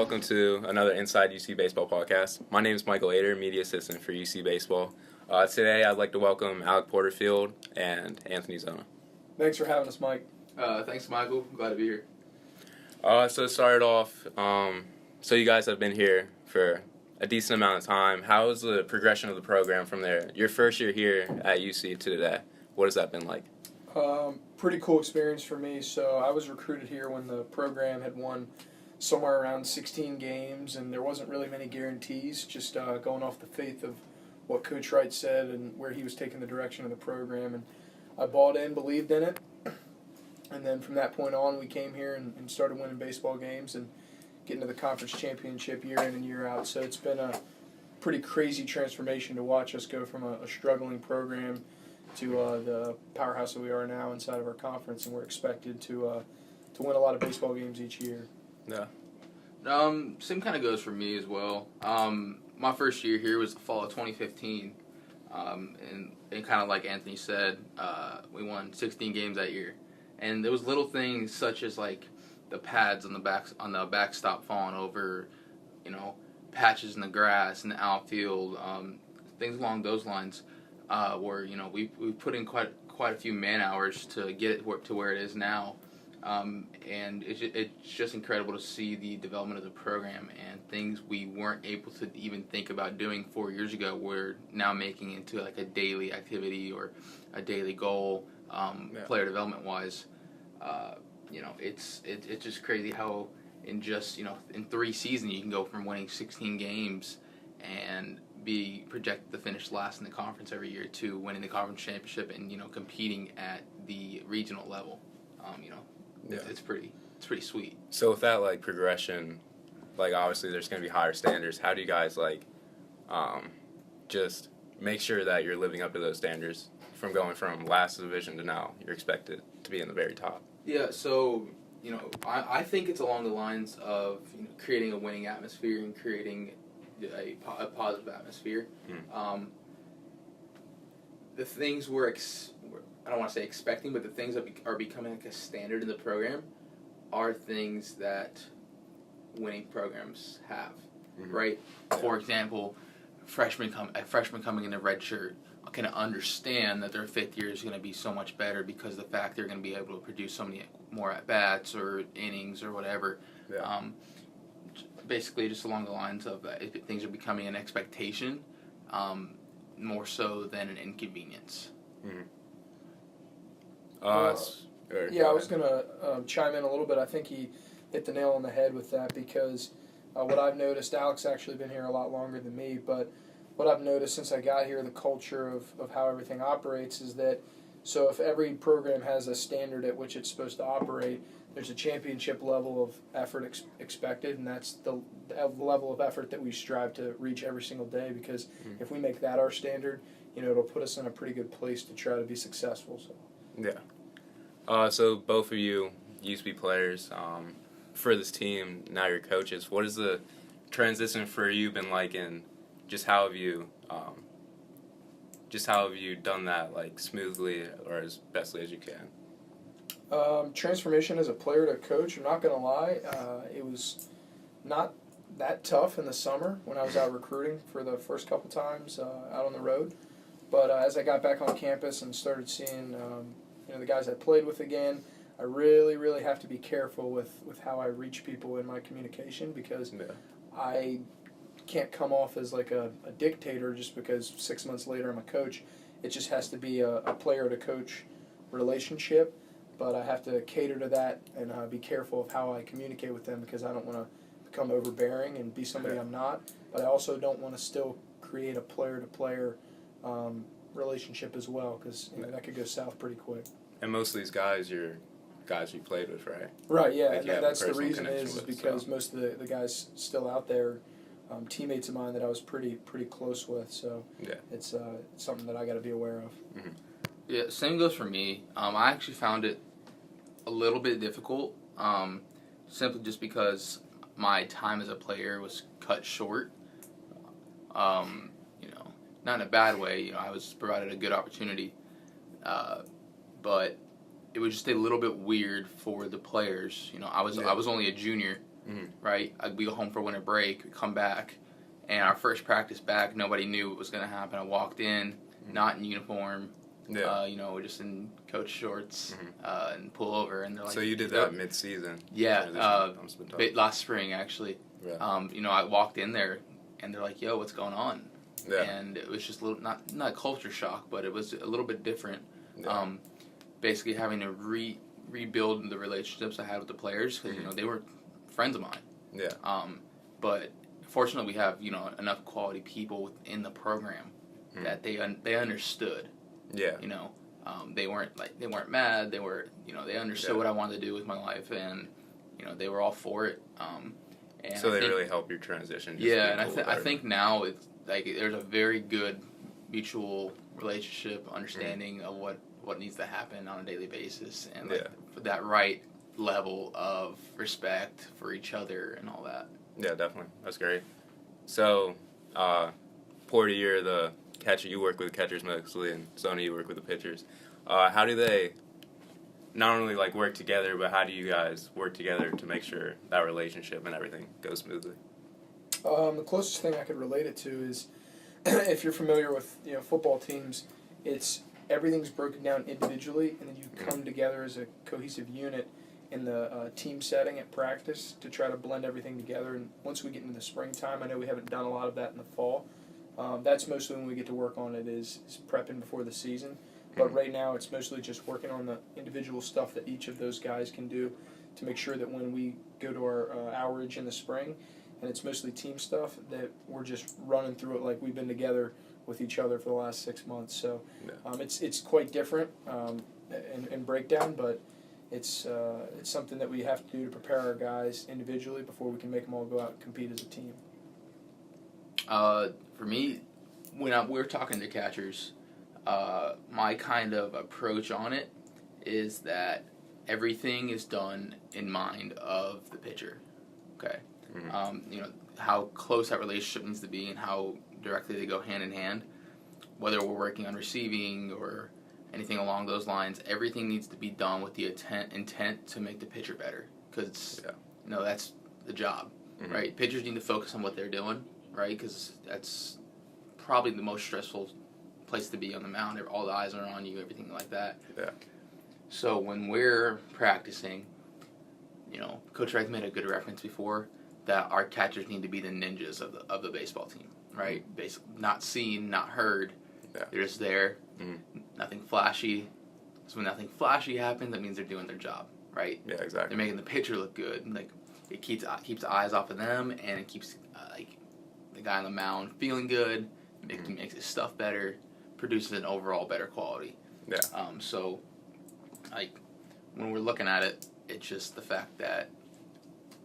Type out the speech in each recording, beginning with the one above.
welcome to another Inside UC Baseball podcast. My name is Michael Eader, Media Assistant for UC Baseball. Today I'd like to welcome Alec Porterfield and Anthony Zona. Thanks for having us, Mike. Thanks, Michael. Glad to be here. So to start off, so you guys have been here for a decent amount of time. How is the progression of the program from there? Your first year here at UC to today, what has that been like? Pretty cool experience for me. So I was recruited here when the program had won somewhere around 16 games, and there wasn't really many guarantees, just going off the faith of what Coach Wright said and where he was taking the direction of the program. And I bought in, believed in it, and then from that point on, we came here and started winning baseball games and getting to the conference championship year in and year out. So it's been a pretty crazy transformation to watch us go from a struggling program to the powerhouse that we are now inside of our conference, and we're expected to win a lot of baseball games each year. Yeah. Same kind of goes for me as well. My first year here was the fall of 2015, and kind of like Anthony said, we won 16 games that year, and there was little things such as like the pads on the backstop falling over, patches in the grass in the outfield, things along those lines, where we put in quite a few man hours to get it to where it is now. And it's just incredible to see the development of the program, and things we weren't able to even think about doing 4 years ago, we're now making into like a daily activity or a daily goal, player development wise. It's just crazy how in just in 3 seasons you can go from winning 16 games and be projected to finish last in the conference every year to winning the conference championship and competing at the regional level. Yeah. It's pretty sweet. So with that like progression, like obviously there's going to be higher standards. How do you guys just make sure that you're living up to those standards from going from last division to now you're expected to be in the very top? Yeah, so I think it's along the lines of creating a winning atmosphere and creating a positive atmosphere. The things I don't want to say expecting, but the things that are becoming like a standard in the program are things that winning programs have, right? For example, a freshman coming in a red shirt can understand that their 5th year is going to be so much better because of the fact they're going to be able to produce so many more at-bats or innings or whatever. Yeah. Basically, just along the lines of things are becoming an expectation more so than an inconvenience. I was going to chime in a little bit. I think he hit the nail on the head with that because what I've noticed, Alec's actually been here a lot longer than me, but what I've noticed since I got here, the culture of how everything operates is that, so if every program has a standard at which it's supposed to operate, there's a championship level of effort expected, and that's the level of effort that we strive to reach every single day, because if we make that our standard, it'll put us in a pretty good place to try to be successful. So. Yeah. So both of you used to be players for this team. Now you're coaches. What has the transition for you been like, and just how have you done that like smoothly or as bestly as you can? Transformation as a player to coach, I'm not going to lie, it was not that tough in the summer when I was out recruiting for the first couple times out on the road. But as I got back on campus and started seeing the guys I played with again, I really, really have to be careful with how I reach people in my communication, because I can't come off as like a dictator just because 6 months later I'm a coach. It just has to be a player to coach relationship, but I have to cater to that and be careful of how I communicate with them, because I don't want to become overbearing and be somebody I'm not, but I also don't want to still create a player-to-player relationship as well, because that could go south pretty quick. And most of these guys, you're guys you played with, right? Right, yeah, like and that's the reason is because most of the guys still out there, teammates of mine that I was pretty close with, so it's something that I got to be aware of. Mm-hmm. Yeah, same goes for me. I actually found it a little bit difficult, simply just because my time as a player was cut short. Not in a bad way. I was provided a good opportunity, but it was just a little bit weird for the players. I was only a junior right? We go home for winter break, we come back, and our first practice back, nobody knew what was going to happen. I walked in, not in uniform, just in coach shorts and pullover, and they're like... So you did that mid-season? Yeah, last spring, actually. Yeah. I walked in there, and they're like, yo, what's going on? Yeah. And it was just a little, not culture shock, but it was a little bit different. Yeah. Basically having to rebuild the relationships I had with the players, because, they were friends of mine. Yeah. But fortunately we have, enough quality people within the program that they understood. Yeah. They weren't mad. They were, they understood what I wanted to do with my life, and, they were all for it. And so they really help your transition. Yeah, and I think now it's like there's a very good mutual relationship, understanding of what needs to happen on a daily basis, and for that right level of respect for each other and all that. Yeah, definitely. That's great. So, Porter, you're the catcher. You work with catchers mostly, and Zona, you work with the pitchers. How do they not only work together, but how do you guys work together to make sure that relationship and everything goes smoothly? The closest thing I could relate it to is if you're familiar with football teams, everything's broken down individually, and then you come together as a cohesive unit in the team setting at practice to try to blend everything together. And once we get into the springtime, I know we haven't done a lot of that in the fall. That's mostly when we get to work on it is prepping before the season. But right now it's mostly just working on the individual stuff that each of those guys can do to make sure that when we go to our outreach in the spring, and it's mostly team stuff, that we're just running through it like we've been together with each other for the last 6 months. So it's quite different in breakdown, but it's something that we have to do to prepare our guys individually before we can make them all go out and compete as a team. For me, when we're talking to catchers, my kind of approach on it is that everything is done in mind of the pitcher. Okay. How close that relationship needs to be and how directly they go hand in hand. Whether we're working on receiving or anything along those lines, everything needs to be done with the intent to make the pitcher better. Because that's the job, right? Pitchers need to focus on what they're doing, right? Because that's probably the most stressful place to be on the mound. All the eyes are on you, everything like that. Yeah. So when we're practicing, Coach Reich made a good reference before that our catchers need to be the ninjas of the baseball team, right? Basically, not seen, not heard. Yeah. They're just there. Nothing flashy. So when nothing flashy happens, that means they're doing their job, right? Yeah, exactly. They're making the pitcher look good. And, it keeps the eyes off of them, and it keeps the guy on the mound feeling good. Makes his stuff better. Produces an overall better quality. Yeah. So, when we're looking at it, it's just the fact that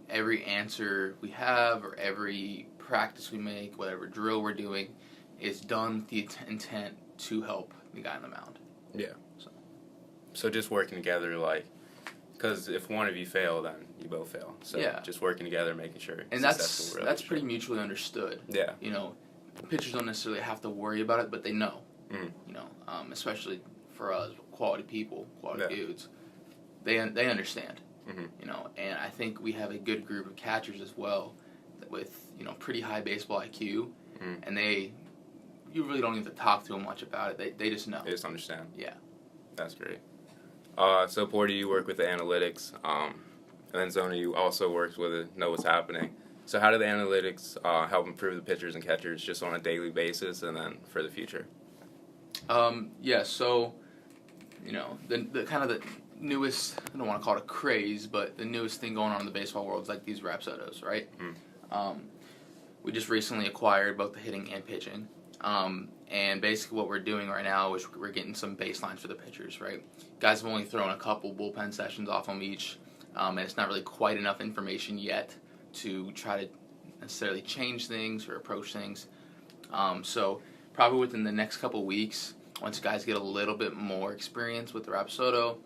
every answer we have or every practice we make, whatever drill we're doing, is done with the intent to help the guy on the mound. Yeah. So just working together, because if one of you fail, then you both fail. So just working together, making sure. And that's pretty mutually understood. Yeah. Pitchers don't necessarily have to worry about it, but they know. Especially for us, quality people, quality dudes, they understand. And I think we have a good group of catchers as well, with pretty high baseball IQ, and you really don't need to talk to them much about it. They just know. They just understand. Yeah, that's great. So Porter, you work with the analytics, and then Zona, you also works with it, know what's happening. So how do the analytics help improve the pitchers and catchers just on a daily basis, and then for the future? So the kind of the newest, I don't want to call it a craze, but the newest thing going on in the baseball world is these Rapa Sotos, right? We just recently acquired both the hitting and pitching. And basically what we're doing right now is we're getting some baselines for the pitchers, right? Guys have only thrown a couple bullpen sessions off them each, and it's not really quite enough information yet to try to necessarily change things or approach things. So probably within the next couple weeks, once guys get a little bit more experience with the Rapa Soto,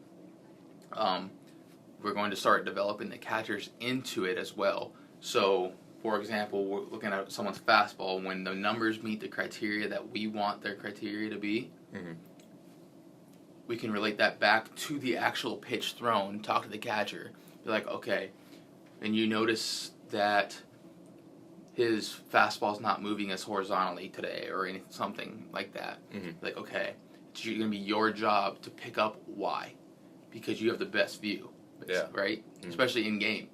we're going to start developing the catchers into it as well. So, for example, we're looking at someone's fastball. When the numbers meet the criteria that we want their criteria to be, we can relate that back to the actual pitch thrown, talk to the catcher, be like, okay, and you notice that his fastball's not moving as horizontally today or something like that. Like, okay, it's going to be your job to pick up why, because you have the best view, right? Especially in game.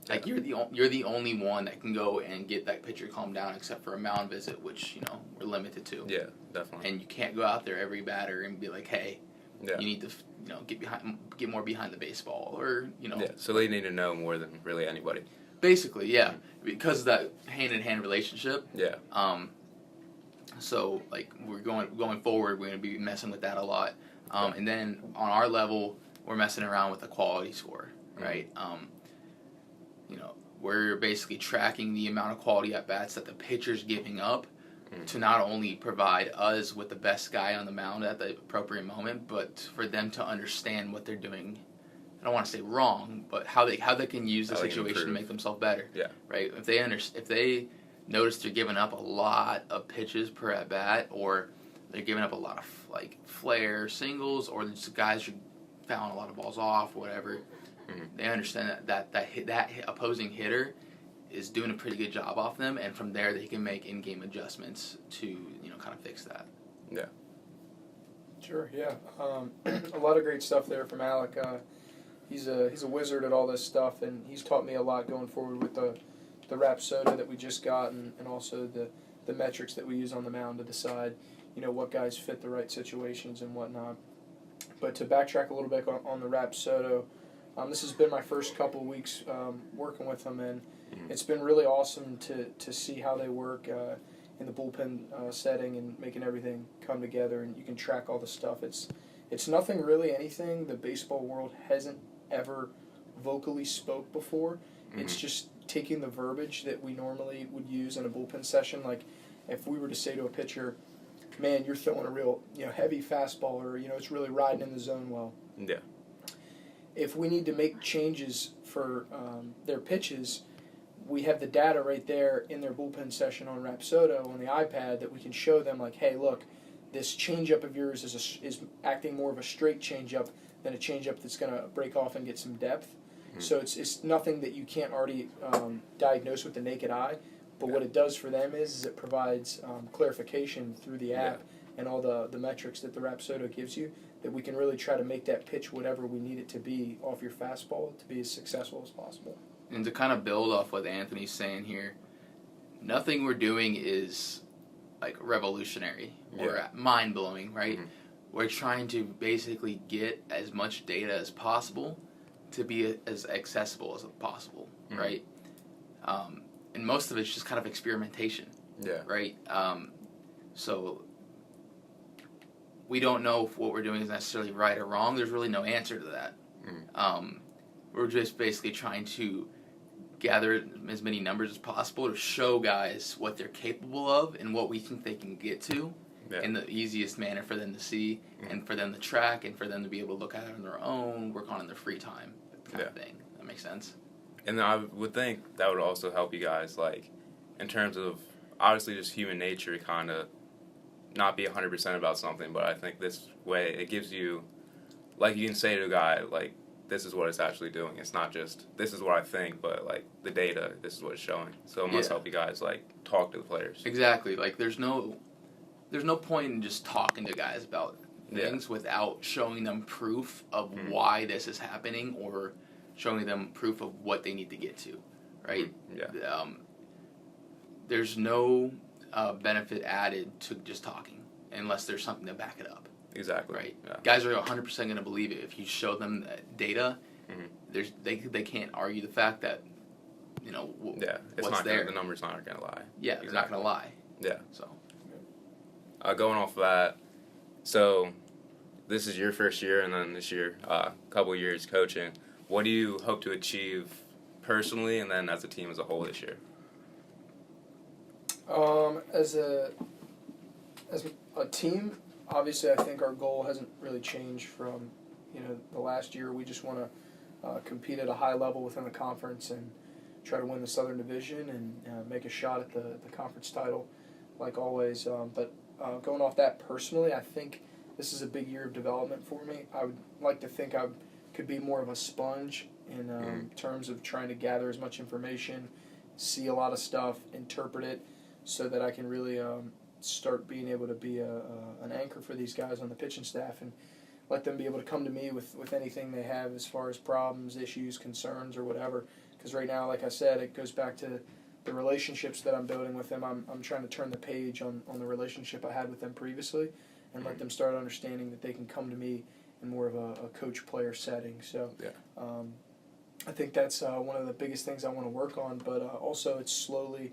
Like, you're the only one that can go and get that pitcher calmed down, except for a mound visit, which, you know, we're limited to. Yeah, definitely. And you can't go out there every batter and be like, hey, you need to, you know, get more behind the baseball, or, you know. Yeah, so they need to know more than really anybody. Basically, yeah, because of that hand-in-hand relationship. Yeah. So, like, we're going forward, we're going to be messing with that a lot. And then on our level, we're messing around with the quality score, right? You know, we're basically tracking the amount of quality at-bats that the pitcher's giving up to not only provide us with the best guy on the mound at the appropriate moment, but for them to understand what they're doing. I don't want to say wrong, but how they can use the situation to make themselves better. Yeah. Right. If they notice they're giving up a lot of pitches per at bat, or they're giving up a lot of like flare singles, or just guys are fouling a lot of balls off, whatever. They understand that opposing hitter is doing a pretty good job off them, and from there they can make in-game adjustments to, you know, kind of fix that. Yeah. Sure. Yeah. A lot of great stuff there from Alec. He's a wizard at all this stuff, and he's taught me a lot going forward with the Rapa Soto that we just got, and also the metrics that we use on the mound to decide, you know, what guys fit the right situations and whatnot. But to backtrack a little bit on the Rapa Soto, this has been my first couple of weeks working with them, and it's been really awesome to see how they work in the bullpen setting and making everything come together, and you can track all the stuff. It's nothing really anything the baseball world hasn't ever vocally spoke before. It's just taking the verbiage that we normally would use in a bullpen session. Like, if we were to say to a pitcher, man, you're throwing a real, you know, heavy fastball, or, you know, it's really riding in the zone well. Yeah. If we need to make changes for their pitches, we have the data right there in their bullpen session on Rapa Soto on the iPad that we can show them, like, hey, look, this changeup of yours is acting more of a straight changeup than a changeup that's going to break off and get some depth. So it's nothing that you can't already diagnose with the naked eye. But what it does for them is it provides clarification through the app and all the metrics that the Rapa Soto gives you, that we can really try to make that pitch whatever we need it to be off your fastball to be as successful as possible. And to kind of build off what Anthony's saying here, nothing we're doing is like revolutionary or mind-blowing, right? We're trying to basically get as much data as possible to be as accessible as possible, right? And most of it's just kind of experimentation, right? So we don't know if what we're doing is necessarily right or wrong. There's really no answer to that. We're just basically trying to gather as many numbers as possible to show guys what they're capable of and what we think they can get to in the easiest manner for them to see and for them to track and for them to be able to look at it on their own, work on it in their free time, kind of thing. That makes sense? And I would think that would also help you guys, like, in terms of, obviously, just human nature, kind of not be 100% about something, but I think this way it gives you, like, you can say to a guy, like, this is what it's actually doing. It's not just, this is what I think, but, like, the data, this is what it's showing. So it must help you guys, like, talk to the players. Exactly. Like, there's no point in just talking to guys about things without showing them proof of why this is happening or showing them proof of what they need to get to, right? There's no benefit added to just talking unless there's something to back it up. Exactly. Right. Guys are 100% going to believe it if you show them data. They can't argue the fact that, you know, it's what's not there. The numbers aren't going to lie. Yeah, they're not going to lie. Yeah. So, going off of that, so this is your first year, and then this year, couple of years coaching. What do you hope to achieve personally, and then as a team as a whole this year? As a team, obviously, I think our goal hasn't really changed from, you know, the last year. We just want to compete at a high level within the conference and try to win the Southern Division and make a shot at the conference title, like always. But going off that personally, I think this is a big year of development for me. I would like to think I could be more of a sponge in terms of trying to gather as much information, see a lot of stuff, interpret it, so that I can really start being able to be an anchor for these guys on the pitching staff and let them be able to come to me with anything they have as far as problems, issues, concerns, or whatever. Because right now, like I said, it goes back to the relationships that I'm building with them. I'm trying to turn the page on the relationship I had with them previously and let them start understanding that they can come to me in more of a coach-player setting. So I think that's one of the biggest things I want to work on, but also it's slowly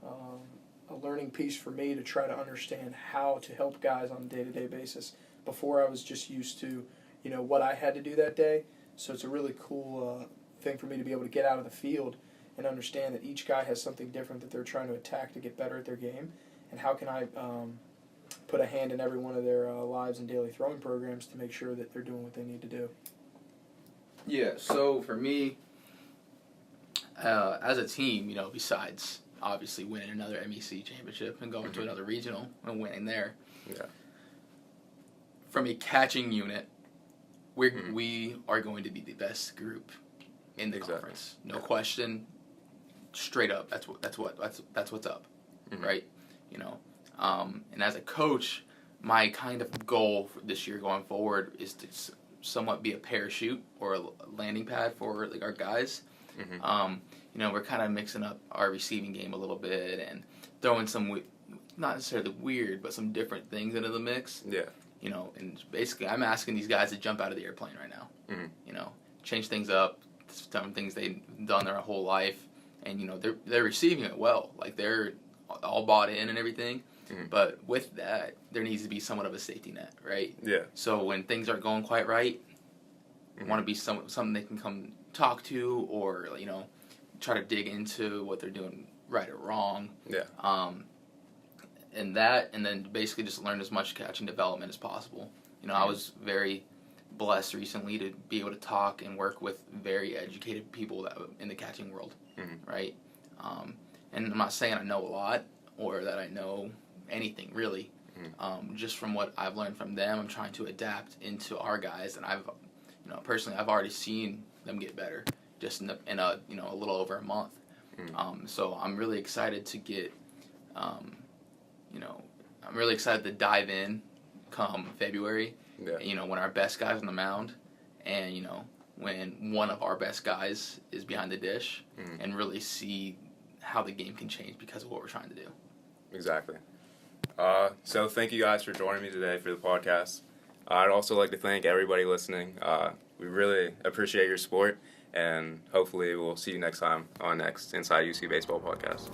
a learning piece for me to try to understand how to help guys on a day-to-day basis. Before, I was just used to, what I had to do that day. So it's a really cool thing for me to be able to get out of the field and understand that each guy has something different that they're trying to attack to get better at their game, and how can I put a hand in every one of their lives and daily throwing programs to make sure that they're doing what they need to do. Yeah, so for me, as a team, besides obviously winning another MEC championship and going to another regional and winning there, from a catching unit, we are going to be the best group in the conference. No question. Straight up, that's what's up, right? And as a coach, my kind of goal for this year going forward is to somewhat be a parachute or a landing pad for our guys. We're kind of mixing up our receiving game a little bit and throwing some not necessarily weird, but some different things into the mix. Yeah. And basically, I'm asking these guys to jump out of the airplane right now. Change things up, some things they've done their whole life, and they're receiving it well. Like, they're all bought in and everything. But with that, there needs to be somewhat of a safety net, right? Yeah. So when things aren't going quite right, want to be something they can come talk to, or try to dig into what they're doing right or wrong. Yeah. And then basically just learn as much catching development as possible. I was very blessed recently to be able to talk and work with very educated people that in the catching world, right? And I'm not saying I know a lot or that I know anything really. Just from what I've learned from them, I'm trying to adapt into our guys, and I've already seen them get better just in a little over a month. So I'm really excited to get. I'm really excited to dive in come February, when our best guy's on the mound, and, when one of our best guys is behind the dish, and really see how the game can change because of what we're trying to do. Exactly. So thank you guys for joining me today for the podcast. I'd also like to thank everybody listening. We really appreciate your support, and hopefully we'll see you next time on next Inside UC Baseball podcast.